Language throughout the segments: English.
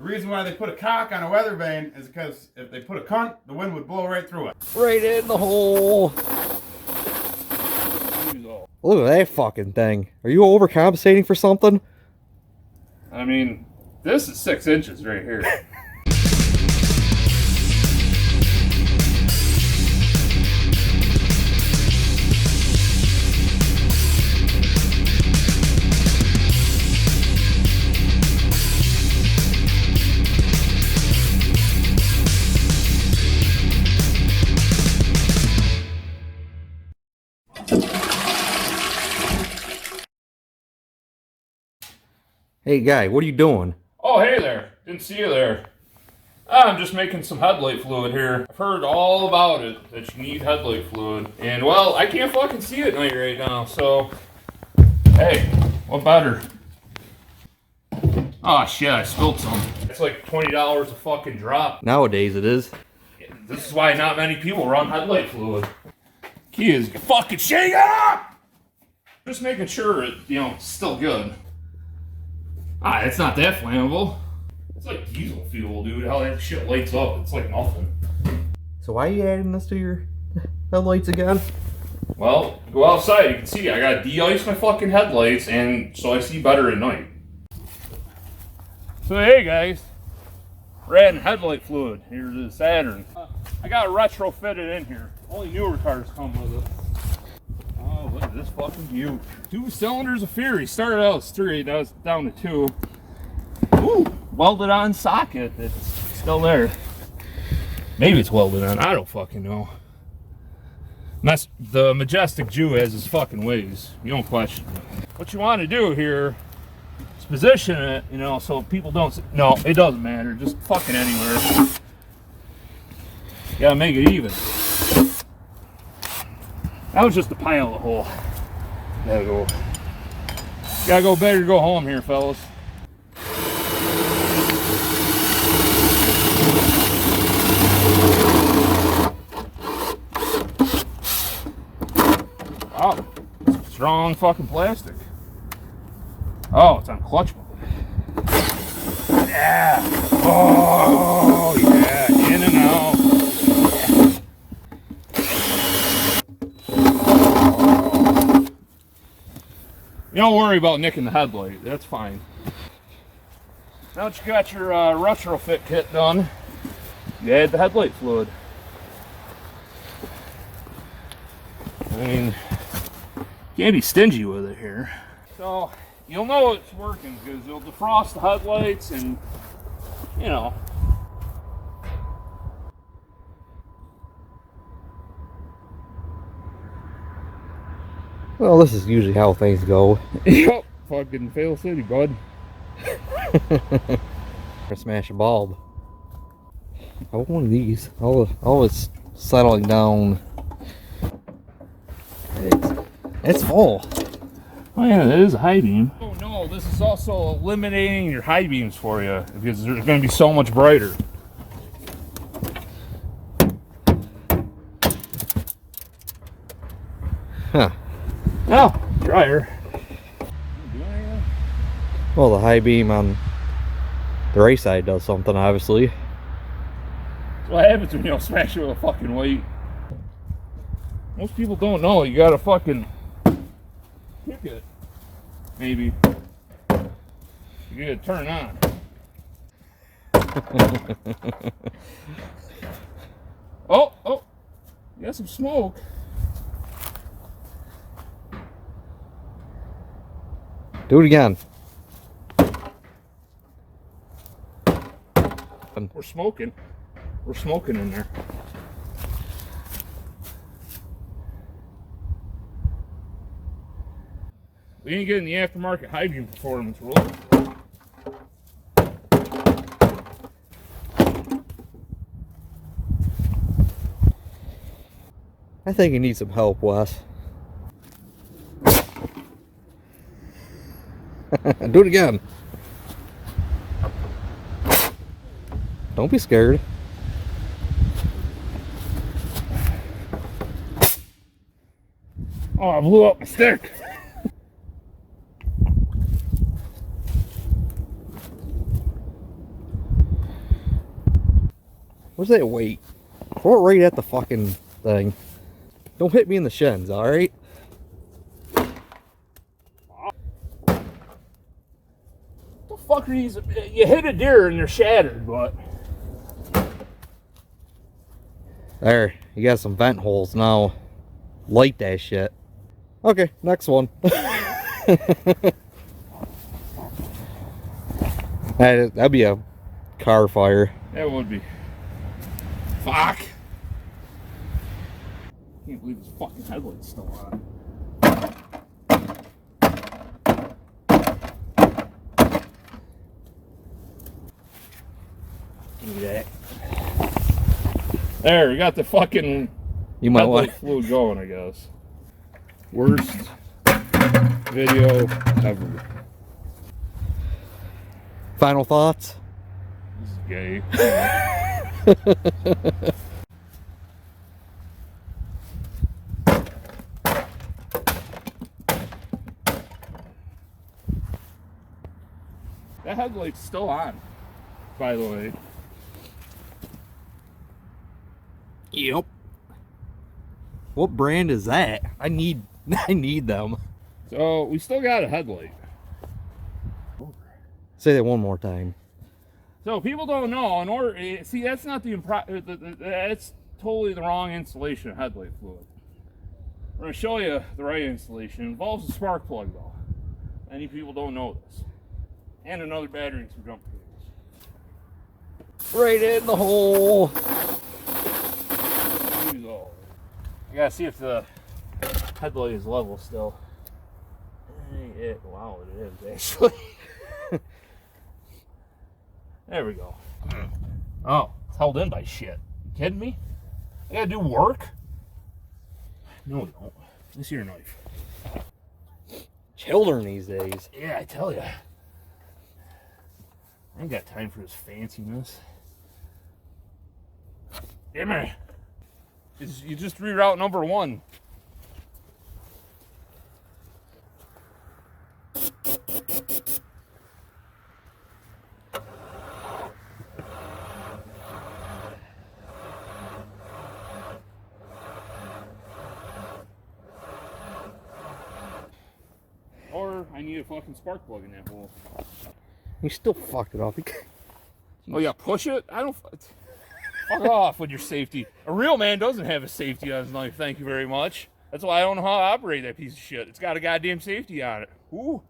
reason why they put a cock on a weather vane is because if they put a cunt, the wind would blow right through it. Right in the hole. Look at that fucking thing. Are you overcompensating for something? I mean, this is 6 inches right here. Hey guy, what are you doing? Oh, hey there. Didn't see you there. I'm just making some headlight fluid here. I've heard all about it, that you need headlight fluid. And, well, I can't fucking see at night right now, so... Hey, what better? Oh, shit, I spilled some. It's like $20 a fucking drop. Nowadays it is. This is why not many people run headlight fluid. Key is fucking shake it up! Just making sure it, it's still good. Ah, it's not that flammable. It's like diesel fuel, dude. How that shit lights up, it's like nothing. So why are you adding this to your headlights again? Well, go outside, you can see I gotta de-ice my fucking headlights, and so I see better at night. So hey guys, we're adding headlight fluid here to the Saturn. I got it retrofitted in here. Only newer cars come with it. Oh, look at this fucking beaut. 2 cylinders of Fury. Started out as 3, now it's down to 2. Ooh, welded on socket that's still there. Maybe it's welded on, I don't fucking know. The Majestic Jew has his fucking ways. You don't question it. What you want to do here is position it, so people don't... No, it doesn't matter. Just fucking anywhere. You gotta make it even. That was just a pile of hole. Gotta go big or go home here, fellas. Wow, strong fucking plastic. Oh, it's on clutch mode. Yeah. Oh, yeah. In and out. You don't worry about nicking the headlight. That's fine. Now that you got your retrofit kit done, you add the headlight fluid. I mean, can't be stingy with it here. So you'll know it's working because you'll defrost the headlights and, Well, this is usually how things go. Yep, fucking fail city, bud. Smash a bulb. I want one of these. Oh, it's settling down. It's full. Oh yeah, that is a high beam. Oh no, this is also eliminating your high beams for you because they're going to be so much brighter. Huh. Oh, dryer. Well, the high beam on the right side does something, obviously. That's what happens when you don't smash it with a fucking weight. Most people don't know. You gotta fucking kick it. Maybe. You gotta turn on. Oh, you got some smoke. Do it again. We're smoking. We're smoking in there. We ain't getting the aftermarket high beam performance, really. I think you need some help, Wes. Do it again. Don't be scared. Oh, I blew up my stick. Where's that weight? Throw it right at the fucking thing. Don't hit me in the shins, alright? The fuck are these? You hit a deer and they're shattered, but. There, you got some vent holes now. Light that shit. Okay, next one. That'd be a car fire. That would be. Fuck! Can't believe this fucking headlight's still on. Give me that. There, we got the fucking You might want headlight fluid going, I guess. Worst video ever. final thoughts. This is gay. That headlight's still on, by the way. Yep. What brand is that? I need them. So we still got a headlight. Say that one more time. So people don't know. In order, see, that's not that's totally the wrong installation of headlight fluid. We're gonna show you the right installation. It involves a spark plug, though. Many people don't know this. And another battery and some jump cables. Right in the hole. You gotta see if the headlight is level still. Wow, it is actually. There we go. Oh, it's held in by shit. You kidding me? I gotta do work? No, we don't. This your knife. Children these days. Yeah, I tell ya. I ain't got time for this fanciness. Give me. You just reroute number one. Or I need a fucking spark plug in that hole. You still fucked it off. Oh yeah, push it? I don't. Fuck off with your safety. A real man doesn't have a safety on his knife, thank you very much. That's why I don't know how to operate that piece of shit. It's got a goddamn safety on it. Ooh.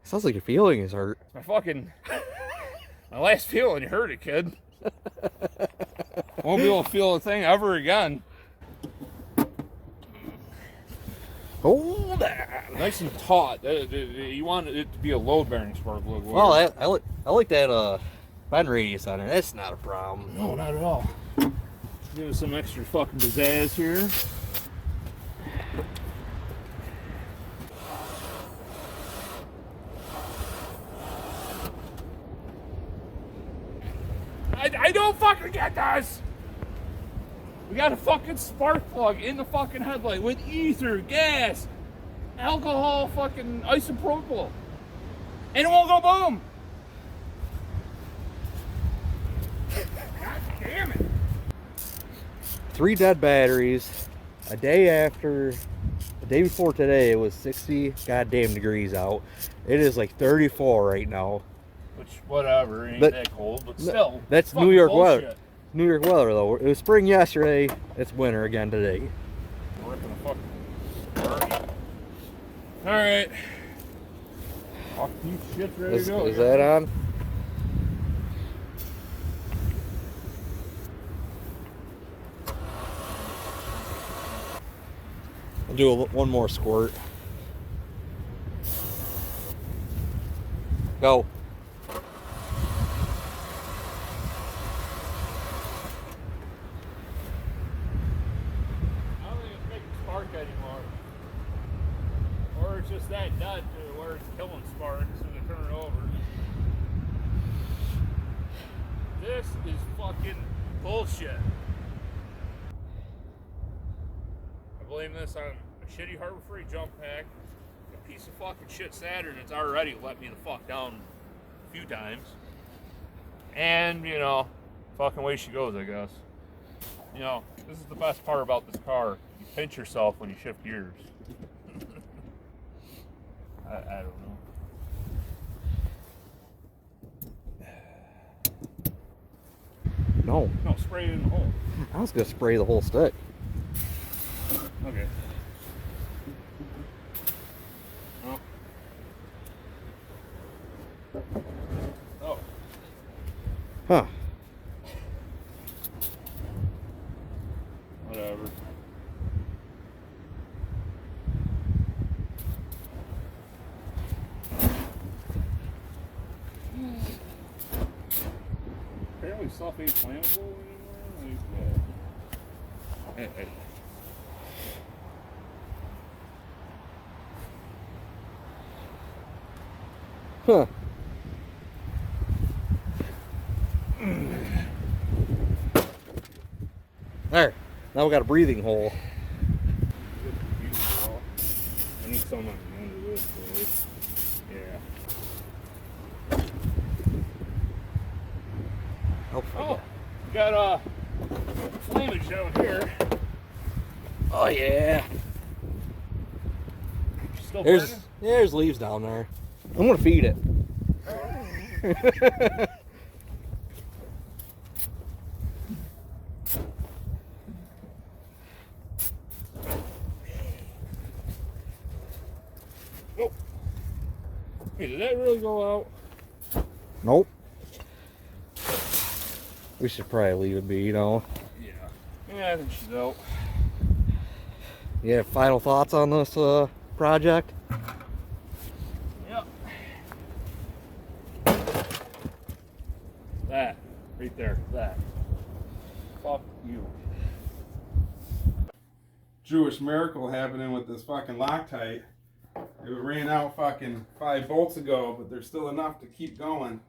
Sounds like your feeling is hurt. My fucking. My last feeling, you heard it, kid. Won't be able to feel a thing ever again. Hold that. Nice and taut. You want it to be a load bearing spark plug. Well, I like that bend radius on it. That's not a problem. No, not at all. Give us some extra fucking pizzazz here. I don't fucking get this! We got a fucking spark plug in the fucking headlight with ether, gas, alcohol, fucking isopropyl. And it won't go boom! God damn it! 3 dead batteries. A day before today, it was 60 goddamn degrees out. It is like 34 right now. Which, whatever, ain't But- that cold, but still. That's fucking New York bullshit. weather. New York weather though. It was spring yesterday. It's winter again today. Ripping a fucking Bernie. Alright. Fuck these shit's ready to go. Is that on? I'll do one more squirt. Go. I don't think it's making spark anymore. Or it's just that dead to where it's killing spark as soon as I turn it over. This is fucking bullshit. I blame this on a shitty Harbor Freight jump pack, a piece of fucking shit Saturn that's already let me the fuck down a few times. And, you know, fucking way she goes, I guess. You know, this is the best part about this car. You pinch yourself when you shift gears. I don't know. No. No, spray it in the hole. I was gonna spray the whole stick. Okay. Oh. Oh. Huh. Whatever. Apparently stuff ain't flammable anymore. Like, hey. Huh. There. Now we got a breathing hole. I need some on the end of this, boys. Yeah. Oh, we got flamage down here. Oh yeah. Still There's burning? there's leaves down there. I'm gonna feed it. Nope. Hey, did that really go out? Nope. We should probably leave it be, you know. Yeah. Yeah, I think she's out. You have final thoughts on this project? Yep. That. Right there. That. Fuck you. Jewish miracle happening with this fucking Loctite. It ran out fucking 5 bolts ago, but there's still enough to keep going.